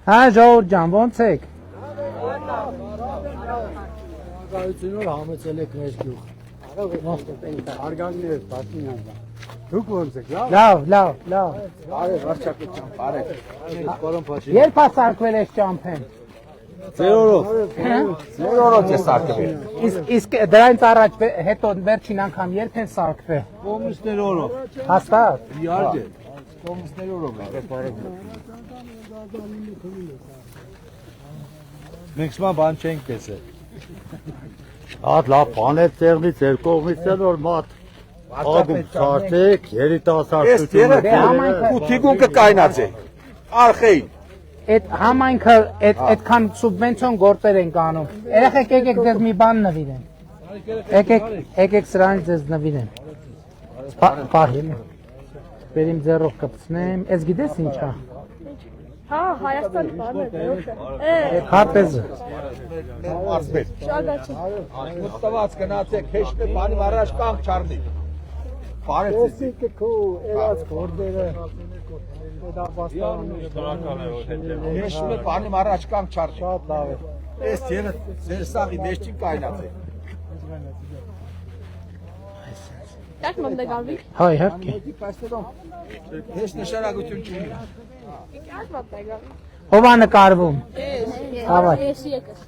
Հա ժողովուրդ ջան, ո՞նց եք։ Գայությունով համեցել եք մեր գյուղ։ Արգաններ, Պաշինյան։ Դուք ո՞նց եք, Լավ։ Բարև, վարչապետյան, բարև։ Պարոն Պաշինյան։ Երբ է սարքվել այս ճամփեն։ Ձերորով է սարքվել։ Իսկ դրանից առաջ հետո վերջին անգամ երբ են սարքվել։ Կոմունիստներով։ Հաստատ։ Իհարկե։ Կոմունիստներով է։ Մենք սման բան չենք տեսել։ Հատ լավ բան է տեղնից երկողից են որ մատ ագում սարթեք, երիտասարդությունը ու թիգուն կկայնացե, արխեին։ Այդ համայնքը այդքան սուբվենցիոն գործեր են կանում։ Երեխեք եկեք ձեզ մի բան նվիրեն։ Եկեք սրանից ձեզ նվիրեն։ Պահել։ Բերիմ ձեռով կպցնեմ։ Ես գիտես ինչ է։ Հա, Հայաստանի բանը դրոշը։ Քարտեզը։ Շագաչի։ Մտված գնացեք, հեշտ է բանի առաջ կանք չառնի։ Բարեցի։ քո երած գործերը Հեշտ է բանի առաջ կանք չառնի։ շատ լավ է։ Ես ձեր սաղի մեջ չի կայնացեք։ Դեռ մնդեգալվի։ Հա, իհարկե։ Հեշտ նշանակություն չունի։ Դեռ մնդեգալվի։ Ով է նկարվում։ Հավատ։ Էսի եկես։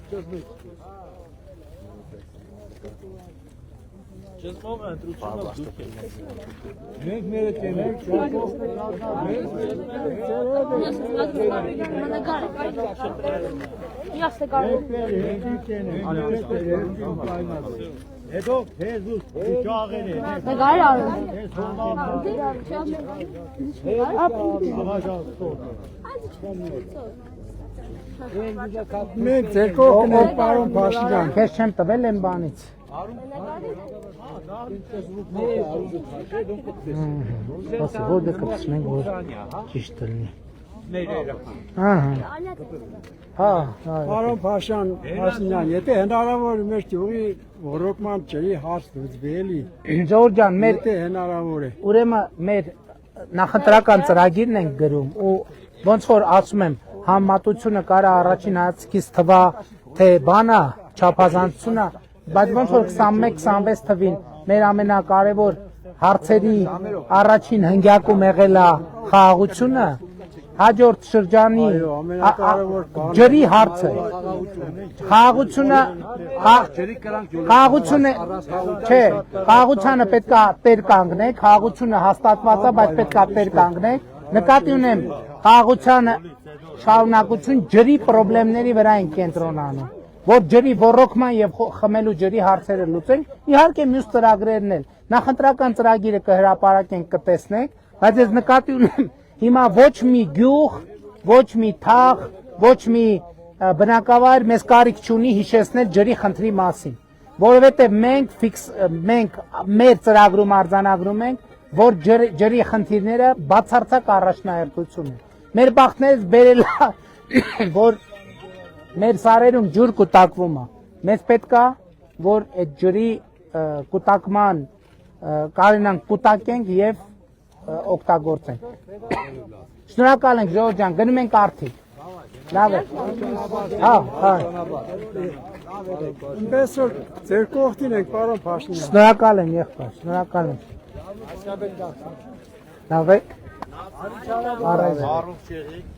Մենք մեր տենենք, Հետո հեզուս ճաղեր է։ Նկար արում։ Մենք ձեր կողքն ենք պարոն Փաշինյան։ Քեզ չեմ տվել են բանից։ Ասա որ դե կպցնենք որ ճիշտ լինի։ Հա։ Պարոն Փաշինյան, եթե հնարավոր մեր ճյուղի ռոկման ջրի հարց լուծվի էլի։ Ժողովուրդ ջան, մեր Եթե հնարավոր է։ ուրեմն մեր նախընտրական ծրագիրն ենք գրում ու ոնց որ ասում եմ համատությունը կարա առաջին հայացքից թվա թե բանա չափազանցությունը բայց ոնց որ 21-26 թվին մեր ամենակարևոր հարցերի առաջին հնգյակում եղել է խաղաղությունը հաջորդ շրջանի ջրի հարցը խաղաղությունը չէ խաղաղությանը պետք է տեր կանգնեք խաղաղությունը հաստատված է բայց պետք է տեր կանգնեք նկատի ունեմ խաղաղությանը շարունակություն ջրի խնդիրների վրա են կենտրոնանում որ ջրի ոռոգման եւ խմելու ջրի հարցերը լուծենք իհարկե մյուս ծրագրերն էլ նախընտրական ծրագիրը կհրապարակենք կտեսնենք բայց ես նկատի ունեմ հիմա ոչ մի գյուղ ոչ մի թաղ ոչ մի բնակավայր մեզ կարիք չունի հիշեցնել ջրի խնդրի մասին որովհետեւ մենք մեր ծրագրում արձանագրում ենք որ ջրի խնդիրները բացարձակ առաջնահերթություն են մեր բախտներից բերել որ մեր սարերում ջուր կուտակվում է մեզ պետք է որ այդ ջրի կուտակման կարենանք կուտակենք եւ օգտագործենք շնորհակալ ենք ժողովուրդ ջան գնում ենք արդիկ լավ է հա Ինձ որ ձեր կողքին եք պարոն Փաշինյան շնորհակալ եմ եղբայր շնորհակալ եմ լավ է առայժմ